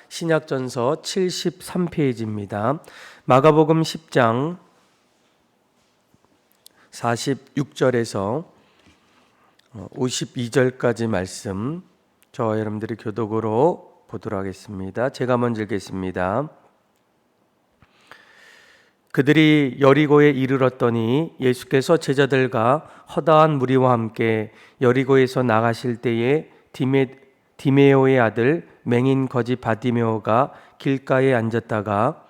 신약전서 73페이지입니다. 마가복음 10장 46절에서 52절까지 말씀 저와 여러분들이 교독으로 보도록 하겠습니다. 제가 먼저 읽겠습니다. 그들이 여리고에 이르렀더니 예수께서 제자들과 허다한 무리와 함께 여리고에서 나가실 때에 디메오의 아들 맹인 거지 바디메오가 길가에 앉았다가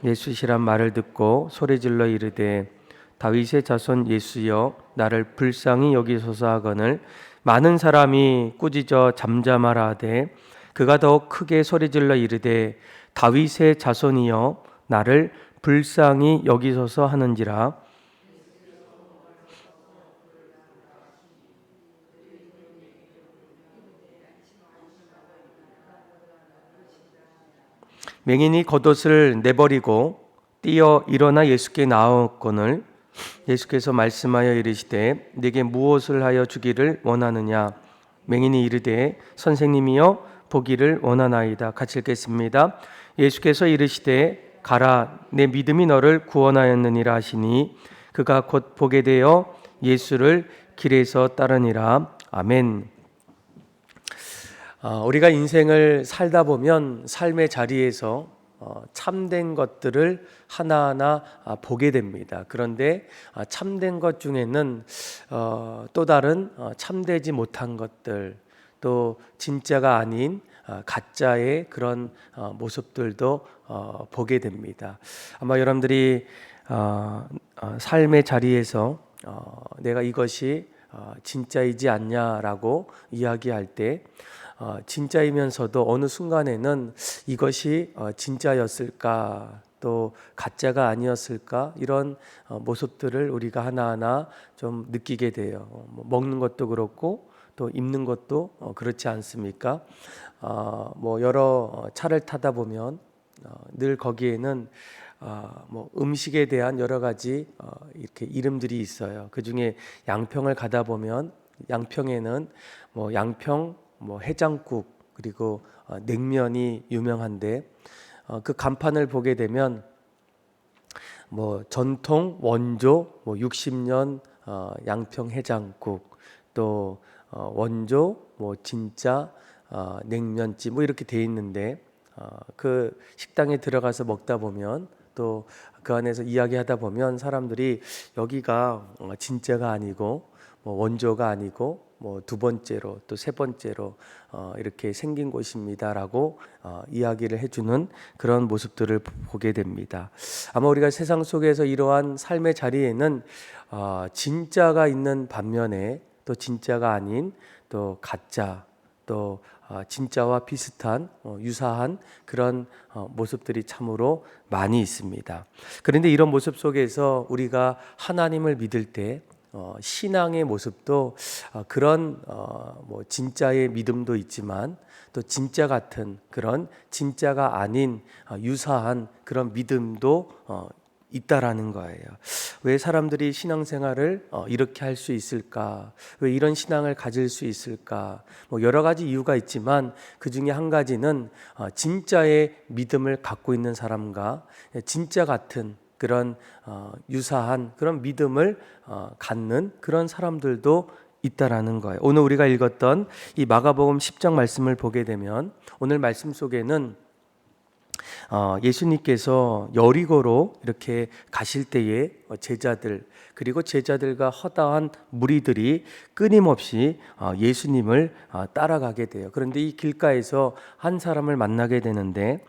예수시란 말을 듣고 소리질러 이르되 다윗의 자손 예수여 나를 불쌍히 여기소서 하거늘 많은 사람이 꾸짖어 잠잠하라 하되 그가 더욱 크게 소리질러 이르되 다윗의 자손이여 나를 불쌍히 여기소서 하는지라. 맹인이 겉옷을 내버리고 뛰어 일어나 예수께 나아오거늘 예수께서 말씀하여 이르시되 네게 무엇을 하여 주기를 원하느냐. 맹인이 이르되 선생님이여 보기를 원하나이다. 같이 읽겠습니다. 예수께서 이르시되 가라 내 믿음이 너를 구원하였느니라 하시니 그가 곧 보게 되어 예수를 길에서 따르니라. 아멘. 우리가 인생을 살다 보면 삶의 자리에서 참된 것들을 하나하나 보게 됩니다. 그런데 참된 것 중에는 또 다른 참되지 못한 것들, 또 진짜가 아닌 가짜의 그런 모습들도 보게 됩니다. 아마 여러분들이 삶의 자리에서 내가 이것이 진짜이지 않냐라고 이야기할 때 진짜이면서도 어느 순간에는 이것이 진짜였을까 또 가짜가 아니었을까 이런 모습들을 우리가 하나하나 좀 느끼게 돼요. 먹는 것도 그렇고 또 입는 것도 그렇지 않습니까? 여러 차를 타다 보면 늘 거기에는 음식에 대한 여러 가지 이렇게 이름들이 있어요. 그 중에 양평을 가다 보면 양평에는 양평 해장국 그리고 냉면이 유명한데 그 간판을 보게 되면 전통 원조 60년 양평 해장국 또 원조 진짜 냉면집 이렇게 돼 있는데 그 식당에 들어가서 먹다 보면 또 그 안에서 이야기하다 보면 사람들이 여기가 진짜가 아니고 원조가 아니고 두 번째로 또 세 번째로 이렇게 생긴 곳입니다라고 이야기를 해주는 그런 모습들을 보게 됩니다. 아마 우리가 세상 속에서 이러한 삶의 자리에는 진짜가 있는 반면에 또 진짜가 아닌 또 가짜 또 진짜와 비슷한 유사한 그런 모습들이 참으로 많이 있습니다. 그런데 이런 모습 속에서 우리가 하나님을 믿을 때 신앙의 모습도 그런 진짜의 믿음도 있지만 또 진짜 같은 그런 진짜가 아닌 유사한 그런 믿음도 있다라는 거예요. 왜 사람들이 신앙생활을 이렇게 할 수 있을까? 왜 이런 신앙을 가질 수 있을까? 여러 가지 이유가 있지만 그 중에 한 가지는 진짜의 믿음을 갖고 있는 사람과 진짜 같은 그런 유사한 그런 믿음을 갖는 그런 사람들도 있다라는 거예요. 오늘 우리가 읽었던 이 마가복음 10장 말씀을 보게 되면 오늘 말씀 속에는 예수님께서 여리고로 이렇게 가실 때에 제자들 그리고 제자들과 허다한 무리들이 끊임없이 예수님을 따라가게 돼요. 그런데 이 길가에서 한 사람을 만나게 되는데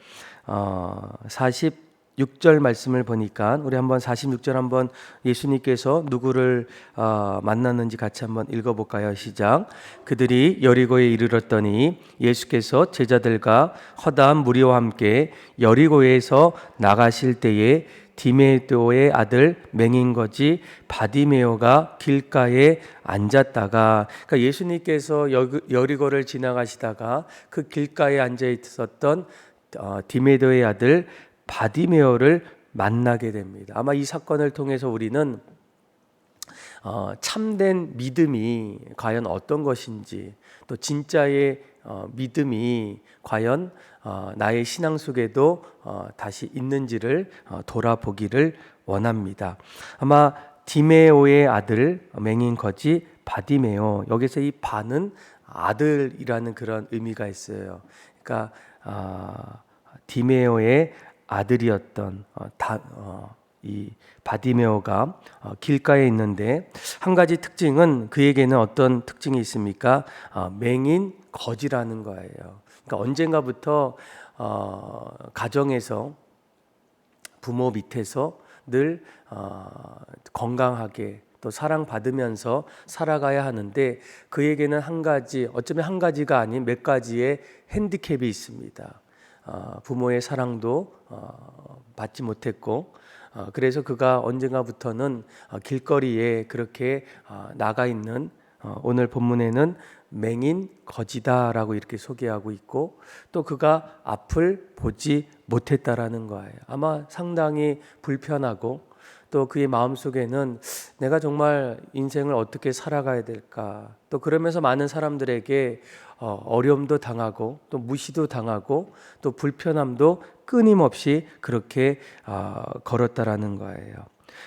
46절 말씀을 보니까 우리 한번 46절 한번 예수님께서 누구를 만났는지 같이 한번 읽어볼까요? 시작. 그들이 여리고에 이르렀더니 예수께서 제자들과 허다한 무리와 함께 여리고에서 나가실 때에 디메도의 아들 맹인거지 바디메오가 길가에 앉았다가 그러니까 예수님께서 여리고를 지나가시다가 그 길가에 앉아 있었던 디메도의 아들 바디메오를 만나게 됩니다. 아마 이 사건을 통해서 우리는 참된 믿음이 과연 어떤 것인지 또 진짜의 믿음이 과연 나의 신앙 속에도 다시 있는지를 돌아보기를 원합니다. 아마 디메오의 아들 맹인 거지 바디메오, 여기서 이 바는 아들이라는 그런 의미가 있어요. 그러니까 디메오의 아들이었던 이 바디메오가 길가에 있는데, 한 가지 특징은, 그에게는 어떤 특징이 있습니까? 맹인 거지라는 거예요. 그러니까 언젠가부터 가정에서, 부모 밑에서 늘 건강하게 또 사랑받으면서 살아가야 하는데, 그에게는 한 가지, 어쩌면 한 가지가 아닌 몇 가지의 핸디캡이 있습니다. 부모의 사랑도 받지 못했고, 그래서 그가 언젠가부터는 길거리에 그렇게 나가 있는, 오늘 본문에는 맹인 거지다라고 이렇게 소개하고 있고, 또 그가 앞을 보지 못했다라는 거예요. 아마 상당히 불편하고, 또 그의 마음속에는 내가 정말 인생을 어떻게 살아가야 될까, 또 그러면서 많은 사람들에게 어려움도 당하고 또 무시도 당하고 또 불편함도 끊임없이 그렇게 걸었다라는 거예요.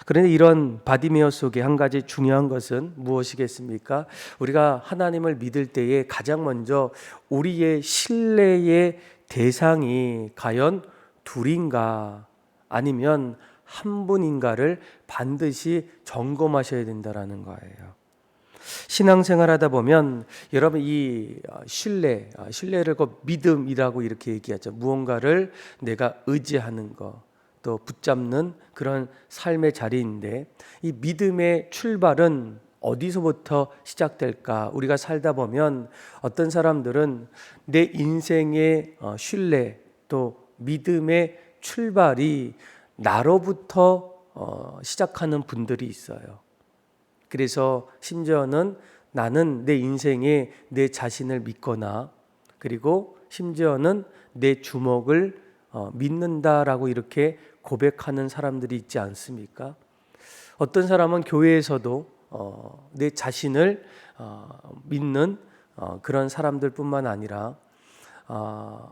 그런데 이런 바디메오 속에 한 가지 중요한 것은 무엇이겠습니까? 우리가 하나님을 믿을 때에 가장 먼저 우리의 신뢰의 대상이 과연 둘인가 아니면 한 분인가를 반드시 점검하셔야 된다는 거예요. 신앙생활하다 보면 여러분, 이 신뢰를 믿음이라고 이렇게 얘기하죠. 무언가를 내가 의지하는 것, 또 붙잡는 그런 삶의 자리인데, 이 믿음의 출발은 어디서부터 시작될까? 우리가 살다 보면 어떤 사람들은 내 인생의 신뢰 또 믿음의 출발이 나로부터 시작하는 분들이 있어요. 그래서 심지어는 나는 내 인생에 내 자신을 믿거나, 그리고 심지어는 내 주먹을 믿는다라고 이렇게 고백하는 사람들이 있지 않습니까? 어떤 사람은 교회에서도 내 자신을 믿는 그런 사람들뿐만 아니라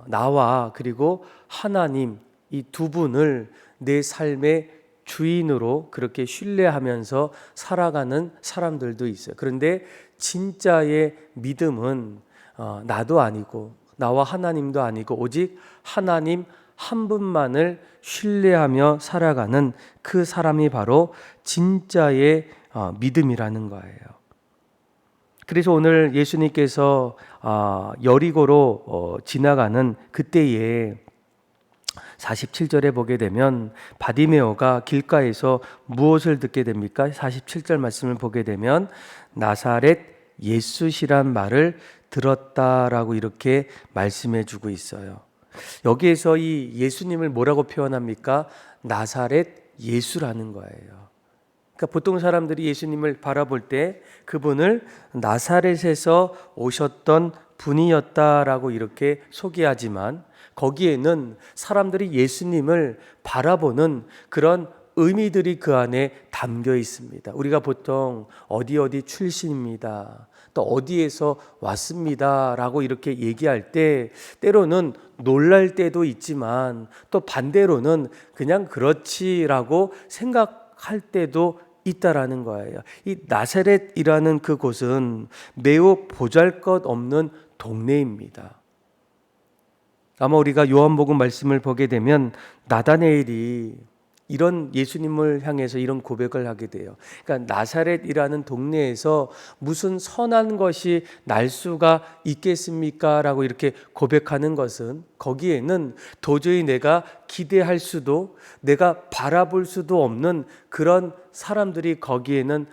나와 그리고 하나님, 이 두 분을 내 삶의 주인으로 그렇게 신뢰하면서 살아가는 사람들도 있어요. 그런데 진짜의 믿음은 나도 아니고 나와 하나님도 아니고 오직 하나님 한 분만을 신뢰하며 살아가는 그 사람이 바로 진짜의 믿음이라는 거예요. 그래서 오늘 예수님께서 여리고로 지나가는 그때에 47절에 보게 되면 바디메오가 길가에서 무엇을 듣게 됩니까? 47절 말씀을 보게 되면 나사렛 예수시란 말을 들었다라고 이렇게 말씀해 주고 있어요. 여기에서 이 예수님을 뭐라고 표현합니까? 나사렛 예수라는 거예요. 그러니까 보통 사람들이 예수님을 바라볼 때 그분을 나사렛에서 오셨던 분이었다라고 이렇게 소개하지만, 거기에는 사람들이 예수님을 바라보는 그런 의미들이 그 안에 담겨 있습니다. 우리가 보통 어디 출신입니다, 또 어디에서 왔습니다 라고 이렇게 얘기할 때 때로는 놀랄 때도 있지만, 또 반대로는 그냥 그렇지라고 생각할 때도 있다라는 거예요. 이 나사렛이라는 그 곳은 매우 보잘것없는 동네입니다. 아마 우리가 요한복음 말씀을 보게 되면 나다네엘이 이런 예수님을 향해서 이런 고백을 하게 돼요. 그러니까 나사렛이라는 동네에서 무슨 선한 것이 날 수가 있겠습니까? 라고 이렇게 고백하는 것은, 거기에는 도저히 내가 기대할 수도 내가 바라볼 수도 없는 그런 사람들이 거기에는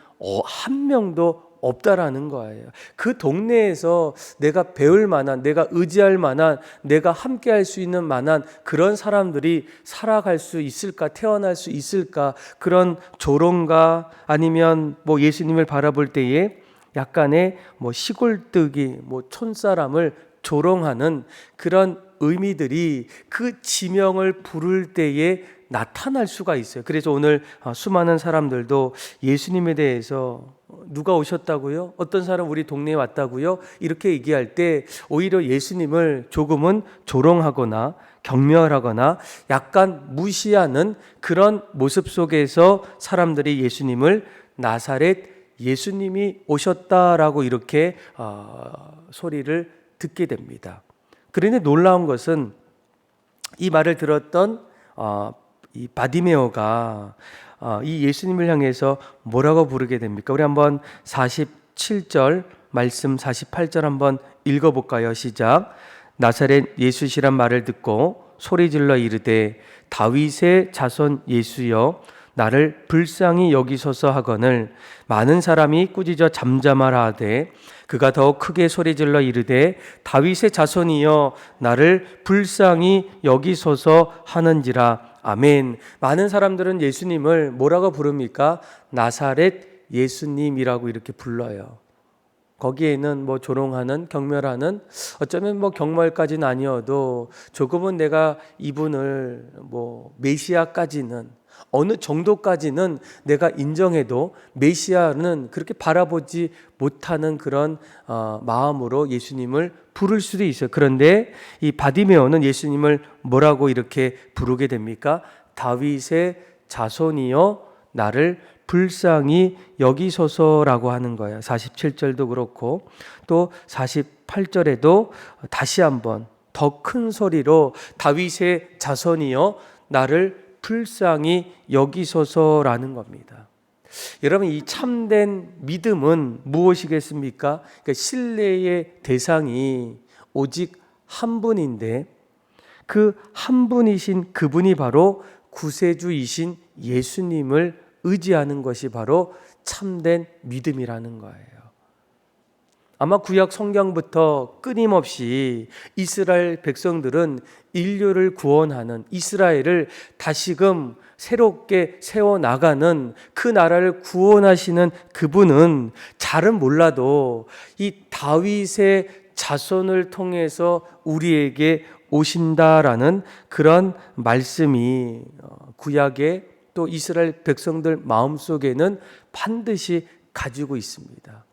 한 명도 없다라는 거예요. 그 동네에서 내가 배울 만한, 내가 의지할 만한, 내가 함께 할 수 있는 만한 그런 사람들이 살아갈 수 있을까, 태어날 수 있을까, 그런 조롱가 아니면 예수님을 바라볼 때에 약간의 시골뜨기, 촌사람을 조롱하는 그런 의미들이 그 지명을 부를 때에 나타날 수가 있어요. 그래서 오늘 수많은 사람들도 예수님에 대해서 누가 오셨다고요? 어떤 사람 우리 동네에 왔다고요? 이렇게 얘기할 때 오히려 예수님을 조금은 조롱하거나 경멸하거나 약간 무시하는 그런 모습 속에서 사람들이 예수님을 나사렛 예수님이 오셨다라고 이렇게 소리를 듣게 됩니다. 그런데 놀라운 것은 이 말을 들었던 이 바디메오가 이 예수님을 향해서 뭐라고 부르게 됩니까? 우리 한번 47절 말씀 48절 한번 읽어볼까요? 시작. 나사렛 예수시란 말을 듣고 소리질러 이르되 다윗의 자손 예수여 나를 불쌍히 여기소서 하거늘 많은 사람이 꾸짖어 잠잠하라 하되 그가 더욱 크게 소리질러 이르되 다윗의 자손이여 나를 불쌍히 여기소서 하는지라. 아멘. 많은 사람들은 예수님을 뭐라고 부릅니까? 나사렛 예수님이라고 이렇게 불러요. 거기에는 뭐 조롱하는, 경멸하는, 어쩌면 뭐 경멸까지는 아니어도 조금은 내가 이분을 뭐 메시아까지는 어느 정도까지는 내가 인정해도 메시아는 그렇게 바라보지 못하는 그런 마음으로 예수님을 부를 수도 있어요. 그런데 이 바디메오는 예수님을 뭐라고 이렇게 부르게 됩니까? 다윗의 자손이여 나를 불쌍히 여기소서라고 하는 거예요. 47절도 그렇고 또 48절에도 다시 한번 더 큰 소리로 다윗의 자손이여 나를 불쌍히 여기소서라는 겁니다. 여러분, 이 참된 믿음은 무엇이겠습니까? 그러니까 신뢰의 대상이 오직 한 분인데 그 한 분이신 그분이 바로 구세주이신 예수님을 의지하는 것이 바로 참된 믿음이라는 거예요. 아마 구약 성경부터 끊임없이 이스라엘 백성들은 인류를 구원하는, 이스라엘을 다시금 새롭게 세워나가는 그 나라를 구원하시는 그분은 잘은 몰라도 이 다윗의 자손을 통해서 우리에게 오신다라는 그런 말씀이 구약의 또 이스라엘 백성들 마음속에는 반드시 가지고 있습니다.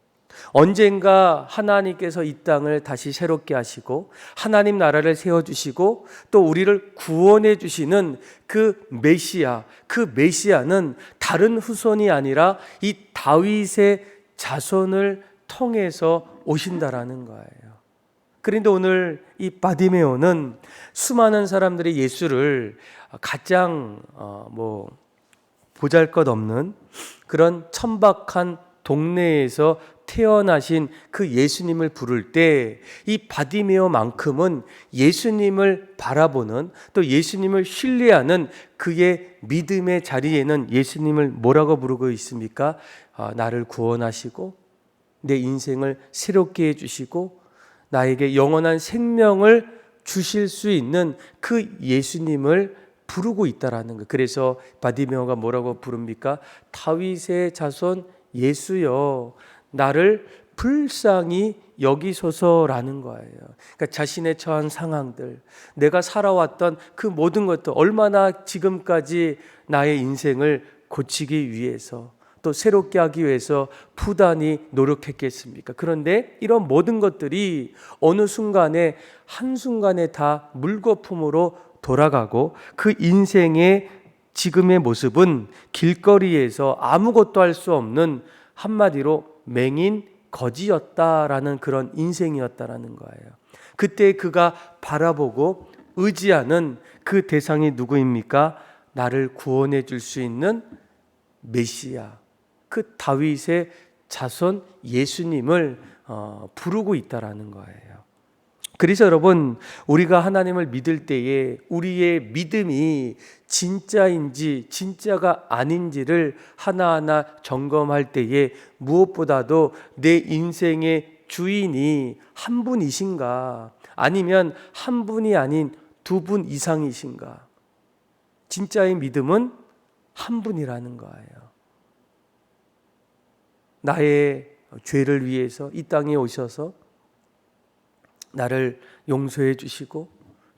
언젠가 하나님께서 이 땅을 다시 새롭게 하시고 하나님 나라를 세워주시고 또 우리를 구원해 주시는 그 메시아, 그 메시아는 다른 후손이 아니라 이 다윗의 자손을 통해서 오신다라는 거예요. 그런데 오늘 이 바디메오는 수많은 사람들이 예수를 가장 보잘것없는 그런 천박한 동네에서 태어나신 그 예수님을 부를 때 이 바디메오만큼은 예수님을 바라보는 또 예수님을 신뢰하는 그의 믿음의 자리에는 예수님을 뭐라고 부르고 있습니까? 나를 구원하시고 내 인생을 새롭게 해주시고 나에게 영원한 생명을 주실 수 있는 그 예수님을 부르고 있다라는 거. 그래서 바디메오가 뭐라고 부릅니까? 다윗의 자손 예수여 나를 불쌍히 여기소서라는 거예요. 그러니까 자신의 처한 상황들, 내가 살아왔던 그 모든 것들, 얼마나 지금까지 나의 인생을 고치기 위해서 또 새롭게 하기 위해서 부단히 노력했겠습니까? 그런데 이런 모든 것들이 어느 순간에 한순간에 다 물거품으로 돌아가고 그 인생의 지금의 모습은 길거리에서 아무것도 할 수 없는 한마디로 맹인 거지였다라는 그런 인생이었다라는 거예요. 그때 그가 바라보고 의지하는 그 대상이 누구입니까? 나를 구원해 줄 수 있는 메시아, 그 다윗의 자손 예수님을 부르고 있다라는 거예요. 그래서 여러분, 우리가 하나님을 믿을 때에 우리의 믿음이 진짜인지 진짜가 아닌지를 하나하나 점검할 때에 무엇보다도 내 인생의 주인이 한 분이신가, 아니면 한 분이 아닌 두 분 이상이신가. 진짜의 믿음은 한 분이라는 거예요. 나의 죄를 위해서 이 땅에 오셔서 나를 용서해 주시고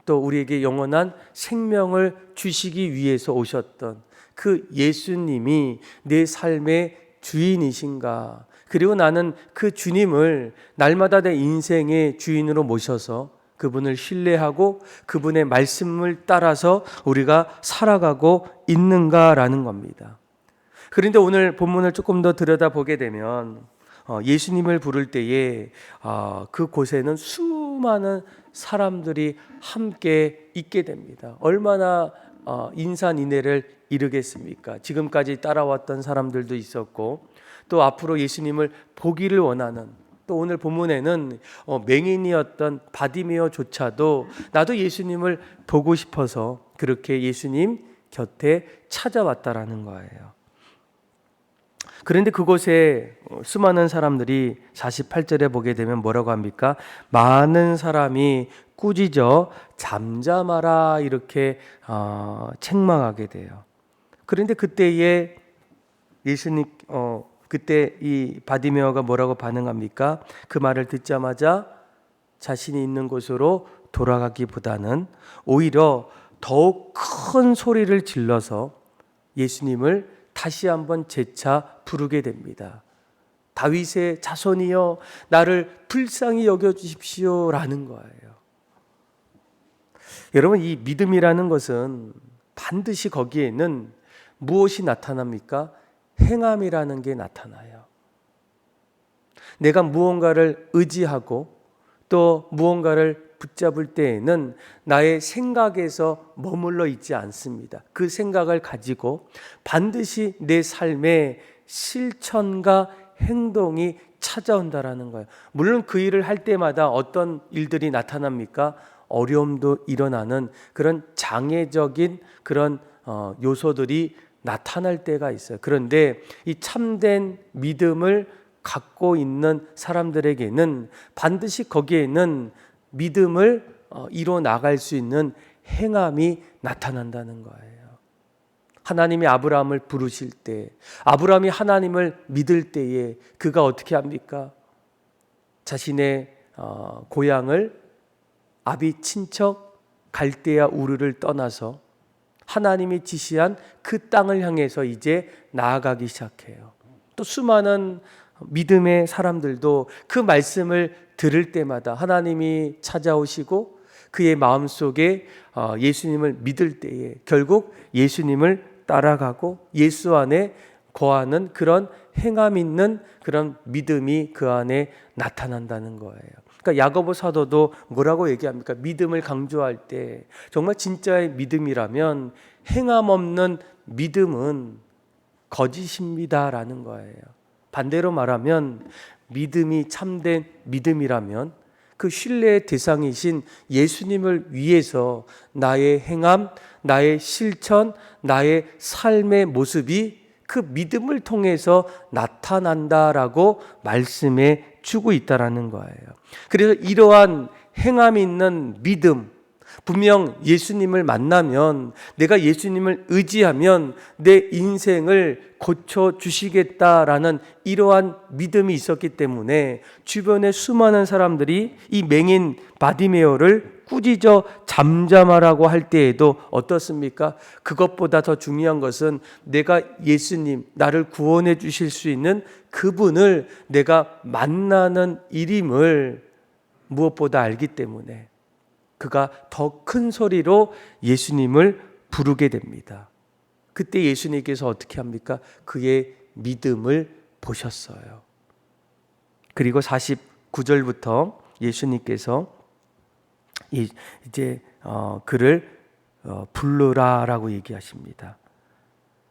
또 우리에게 영원한 생명을 주시기 위해서 오셨던 그 예수님이 내 삶의 주인이신가? 그리고 나는 그 주님을 날마다 내 인생의 주인으로 모셔서 그분을 신뢰하고 그분의 말씀을 따라서 우리가 살아가고 있는가라는 겁니다. 그런데 오늘 본문을 조금 더 들여다보게 되면 예수님을 부를 때에 그곳에는 수많은 사람들이 함께 있게 됩니다. 얼마나 인산인해를 이루겠습니까? 지금까지 따라왔던 사람들도 있었고 또 앞으로 예수님을 보기를 원하는, 또 오늘 본문에는 맹인이었던 바디메오조차도 나도 예수님을 보고 싶어서 그렇게 예수님 곁에 찾아왔다라는 거예요. 그런데 그곳에 수많은 사람들이 48절에 보게 되면 뭐라고 합니까? 많은 사람이 꾸짖어 잠잠하라 이렇게 책망하게 돼요. 그런데 그때에 예수님 그때 이 바디메오가 뭐라고 반응합니까? 그 말을 듣자마자 자신이 있는 곳으로 돌아가기보다는 오히려 더욱 큰 소리를 질러서 예수님을 다시 한번 재차 부르게 됩니다. 다윗의 자손이여 나를 불쌍히 여겨주십시오 라는 거예요. 여러분, 이 믿음이라는 것은 반드시 거기에는 무엇이 나타납니까? 행함이라는 게 나타나요. 내가 무언가를 의지하고 또 무언가를 붙잡을 때에는 나의 생각에서 머물러 있지 않습니다. 그 생각을 가지고 반드시 내 삶의 실천과 행동이 찾아온다라는 거예요. 물론 그 일을 할 때마다 어떤 일들이 나타납니까? 어려움도 일어나는 그런 장애적인 그런 요소들이 나타날 때가 있어요. 그런데 이 참된 믿음을 갖고 있는 사람들에게는 반드시 거기에는 믿음을 이뤄 나갈 수 있는 행함이 나타난다는 거예요. 하나님이 아브라함을 부르실 때, 아브라함이 하나님을 믿을 때에 그가 어떻게 합니까? 자신의 고향을 아비 친척 갈대아 우르를 떠나서 하나님이 지시한 그 땅을 향해서 이제 나아가기 시작해요. 또 수많은 믿음의 사람들도 그 말씀을 들을 때마다 하나님이 찾아오시고 그의 마음속에 예수님을 믿을 때에 결국 예수님을 따라가고 예수 안에 거하는 그런 행함 있는 그런 믿음이 그 안에 나타난다는 거예요. 그러니까 야고보 사도도 뭐라고 얘기합니까? 믿음을 강조할 때 정말 진짜의 믿음이라면 행함 없는 믿음은 거짓입니다라는 거예요. 반대로 말하면 믿음이 참된 믿음이라면 그 신뢰의 대상이신 예수님을 위해서 나의 행함, 나의 실천, 나의 삶의 모습이 그 믿음을 통해서 나타난다라고 말씀해 주고 있다라는 거예요. 그래서 이러한 행함이 있는 믿음, 분명 예수님을 만나면 내가 예수님을 의지하면 내 인생을 고쳐주시겠다라는 이러한 믿음이 있었기 때문에 주변의 수많은 사람들이 이 맹인 바디메오를 꾸짖어 잠잠하라고 할 때에도 어떻습니까? 그것보다 더 중요한 것은 내가 예수님, 나를 구원해 주실 수 있는 그분을 내가 만나는 일임을 무엇보다 알기 때문에 그가 더 큰 소리로 예수님을 부르게 됩니다. 그때 예수님께서 어떻게 합니까? 그의 믿음을 보셨어요. 그리고 49절부터 예수님께서 이제 그를 부르라라고 얘기하십니다.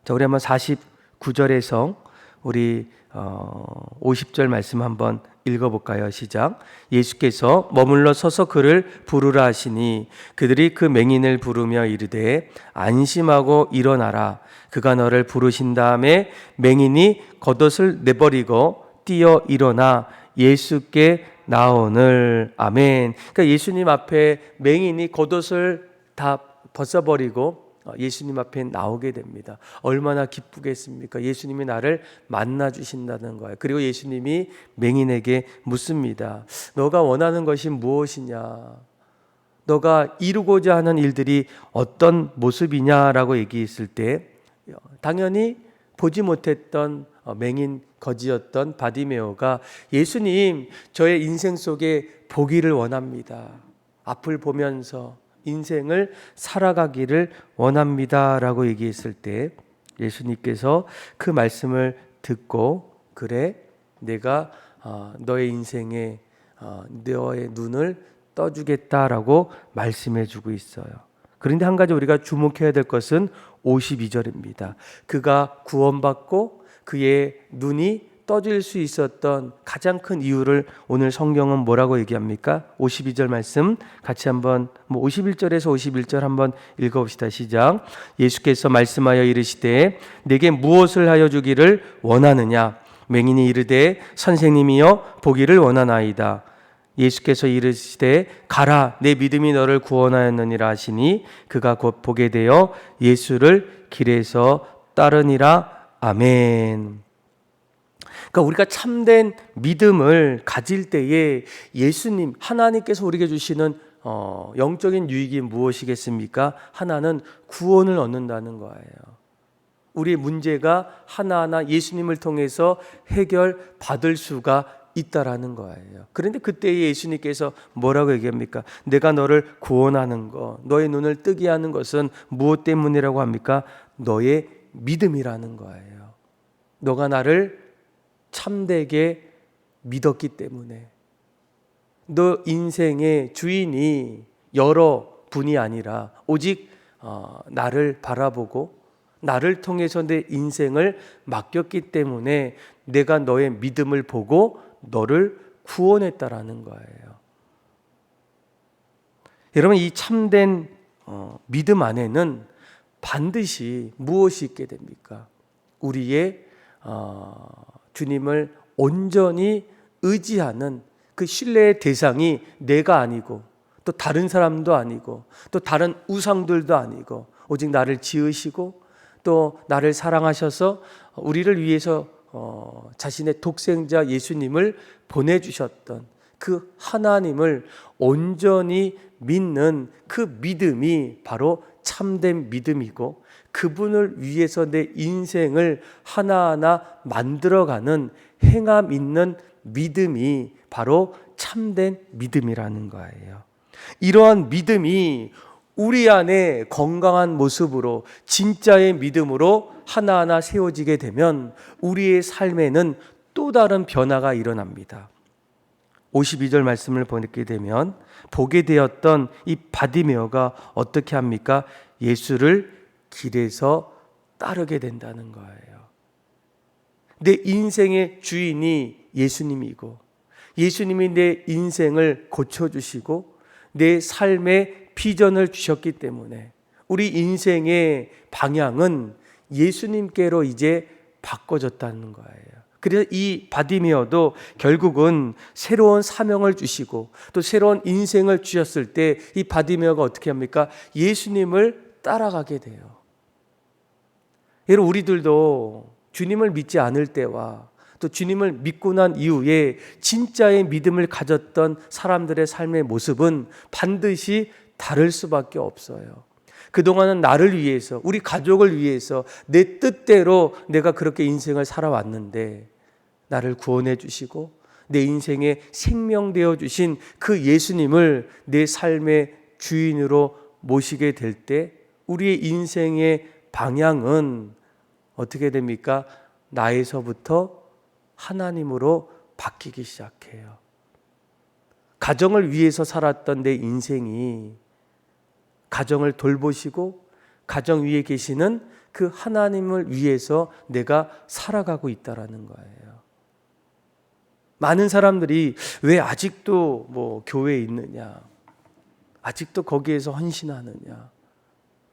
자, 우리 한번 49절에서 우리 50절 말씀 한번 읽어볼까요? 시작. 예수께서 머물러 서서 그를 부르라 하시니 그들이 그 맹인을 부르며 이르되 안심하고 일어나라. 그가 너를 부르신 다음에 맹인이 겉옷을 내버리고 뛰어 일어나 예수께 나오늘. 아멘. 그러니까 예수님 앞에 맹인이 겉옷을 다 벗어버리고 예수님 앞에 나오게 됩니다. 얼마나 기쁘겠습니까? 예수님이 나를 만나 주신다는 거예요. 그리고 예수님이 맹인에게 묻습니다. 너가 원하는 것이 무엇이냐? 너가 이루고자 하는 일들이 어떤 모습이냐라고 얘기했을 때 당연히 보지 못했던 맹인 거지였던 바디메오가 예수님, 저의 인생 속에 보기를 원합니다. 앞을 보면서 인생을 살아가기를 원합니다 라고 얘기했을 때 예수님께서 그 말씀을 듣고 그래, 내가 너의 인생에 너의 눈을 떠주겠다라고 말씀해 주고 있어요. 그런데 한 가지 우리가 주목해야 될 것은 52절입니다. 그가 구원받고 그의 눈이 떠질 수 있었던 가장 큰 이유를 오늘 성경은 뭐라고 얘기합니까? 52절 말씀 같이 한번 51절에서 51절 한번 읽어봅시다. 시작. 예수께서 말씀하여 이르시되 내게 무엇을 하여 주기를 원하느냐? 맹인이 이르되 선생님이여 보기를 원하나이다. 예수께서 이르시되 가라, 내 믿음이 너를 구원하였느니라 하시니 그가 곧 보게 되어 예수를 길에서 따르니라. 아멘. 그러니까 우리가 참된 믿음을 가질 때에 예수님, 하나님께서 우리에게 주시는 영적인 유익이 무엇이겠습니까? 하나는 구원을 얻는다는 거예요. 우리의 문제가 하나하나 예수님을 통해서 해결받을 수가 있다라는 거예요. 그런데 그때 예수님께서 뭐라고 얘기합니까? 내가 너를 구원하는 것, 너의 눈을 뜨게 하는 것은 무엇 때문이라고 합니까? 너의 믿음이라는 거예요. 너가 나를 참되게 믿었기 때문에. 너 인생의 주인이 여러 분이 아니라 오직 나를 바라보고 나를 통해서 내 인생을 맡겼기 때문에 내가 너의 믿음을 보고 너를 구원했다라는 거예요. 여러분, 이 참된 믿음 안에는 반드시 무엇이 있게 됩니까? 우리의 주님을 온전히 의지하는 그 신뢰의 대상이 내가 아니고 또 다른 사람도 아니고 또 다른 우상들도 아니고 오직 나를 지으시고 또 나를 사랑하셔서 우리를 위해서 자신의 독생자 예수님을 보내주셨던 그 하나님을 온전히 믿는 그 믿음이 바로 참된 믿음이고 그분을 위해서 내 인생을 하나하나 만들어가는 행함 있는 믿음이 바로 참된 믿음이라는 거예요. 이러한 믿음이 우리 안에 건강한 모습으로 진짜의 믿음으로 하나하나 세워지게 되면 우리의 삶에는 또 다른 변화가 일어납니다. 52절 말씀을 보게 되면 보게 되었던 이 바디메오가 어떻게 합니까? 예수를 길에서 따르게 된다는 거예요. 내 인생의 주인이 예수님이고 예수님이 내 인생을 고쳐주시고 내 삶의 비전을 주셨기 때문에 우리 인생의 방향은 예수님께로 이제 바꿔졌다는 거예요. 그래서 이 바디메오도 결국은 새로운 사명을 주시고 또 새로운 인생을 주셨을 때 이 바디메오가 어떻게 합니까? 예수님을 따라가게 돼요. 여러분, 우리들도 주님을 믿지 않을 때와 또 주님을 믿고 난 이후에 진짜의 믿음을 가졌던 사람들의 삶의 모습은 반드시 다를 수밖에 없어요. 그동안은 나를 위해서, 우리 가족을 위해서 내 뜻대로 내가 그렇게 인생을 살아왔는데 나를 구원해 주시고 내 인생에 생명되어 주신 그 예수님을 내 삶의 주인으로 모시게 될 때 우리의 인생의 방향은 어떻게 됩니까? 나에서부터 하나님으로 바뀌기 시작해요. 가정을 위해서 살았던 내 인생이 가정을 돌보시고 가정 위에 계시는 그 하나님을 위해서 내가 살아가고 있다라는 거예요. 많은 사람들이 왜 아직도 교회에 있느냐, 아직도 거기에서 헌신하느냐,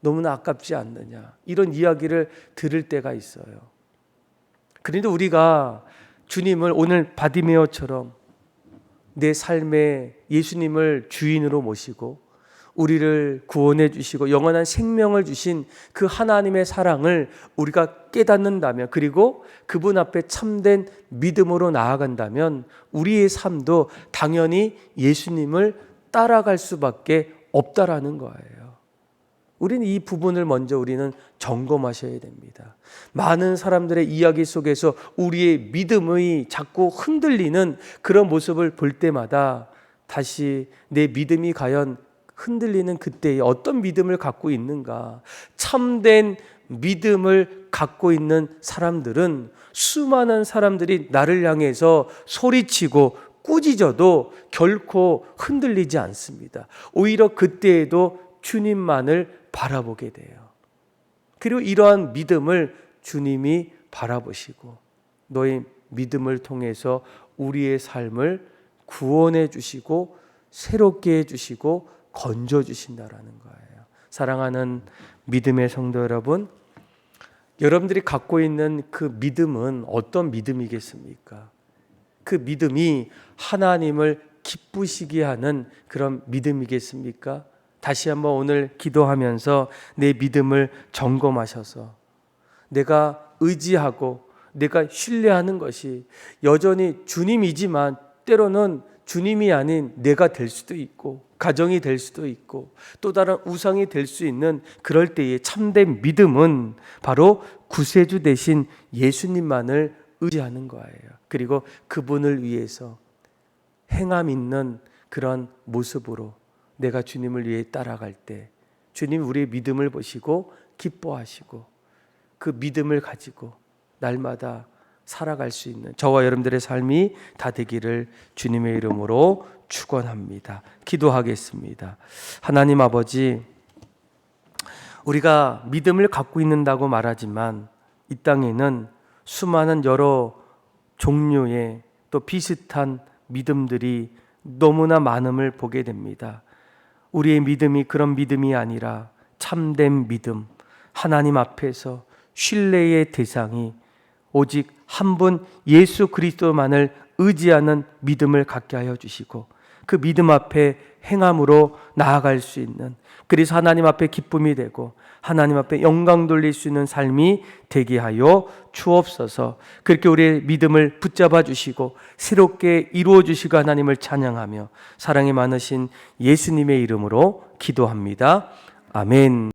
너무나 아깝지 않느냐, 이런 이야기를 들을 때가 있어요. 그런데 우리가 주님을 오늘 바디메오처럼 내 삶에 예수님을 주인으로 모시고 우리를 구원해 주시고 영원한 생명을 주신 그 하나님의 사랑을 우리가 깨닫는다면, 그리고 그분 앞에 참된 믿음으로 나아간다면 우리의 삶도 당연히 예수님을 따라갈 수밖에 없다라는 거예요. 우리는 이 부분을 먼저 우리는 점검하셔야 됩니다. 많은 사람들의 이야기 속에서 우리의 믿음이 자꾸 흔들리는 그런 모습을 볼 때마다 다시 내 믿음이 과연 흔들리는 그때에 어떤 믿음을 갖고 있는가? 참된 믿음을 갖고 있는 사람들은 수많은 사람들이 나를 향해서 소리치고 꾸짖어도 결코 흔들리지 않습니다. 오히려 그때에도 주님만을 바라보게 돼요. 그리고 이러한 믿음을 주님이 바라보시고 너의 믿음을 통해서 우리의 삶을 구원해 주시고 새롭게 해 주시고 건져 주신다라는 거예요. 사랑하는 믿음의 성도 여러분, 여러분들이 갖고 있는 그 믿음은 어떤 믿음이겠습니까? 그 믿음이 하나님을 기쁘시게 하는 그런 믿음이겠습니까? 다시 한번 오늘 기도하면서 내 믿음을 점검하셔서 내가 의지하고 내가 신뢰하는 것이 여전히 주님이지만 때로는 주님이 아닌 내가 될 수도 있고 가정이 될 수도 있고 또 다른 우상이 될 수 있는 그럴 때의 참된 믿음은 바로 구세주 되신 예수님만을 의지하는 거예요. 그리고 그분을 위해서 행함 있는 그런 모습으로 내가 주님을 위해 따라갈 때 주님 우리의 믿음을 보시고 기뻐하시고 그 믿음을 가지고 날마다 살아갈 수 있는 저와 여러분들의 삶이 다 되기를 주님의 이름으로 축원합니다. 기도하겠습니다. 하나님 아버지, 우리가 믿음을 갖고 있는다고 말하지만 이 땅에는 수많은 여러 종류의 또 비슷한 믿음들이 너무나 많음을 보게 됩니다. 우리의 믿음이 그런 믿음이 아니라 참된 믿음, 하나님 앞에서 신뢰의 대상이 오직 한 분 예수 그리스도만을 의지하는 믿음을 갖게 하여 주시고 그 믿음 앞에 행함으로 나아갈 수 있는, 그래서 하나님 앞에 기쁨이 되고 하나님 앞에 영광 돌릴 수 있는 삶이 되게 하여 주옵소서. 그렇게 우리의 믿음을 붙잡아 주시고 새롭게 이루어 주시고 하나님을 찬양하며 사랑이 많으신 예수님의 이름으로 기도합니다. 아멘.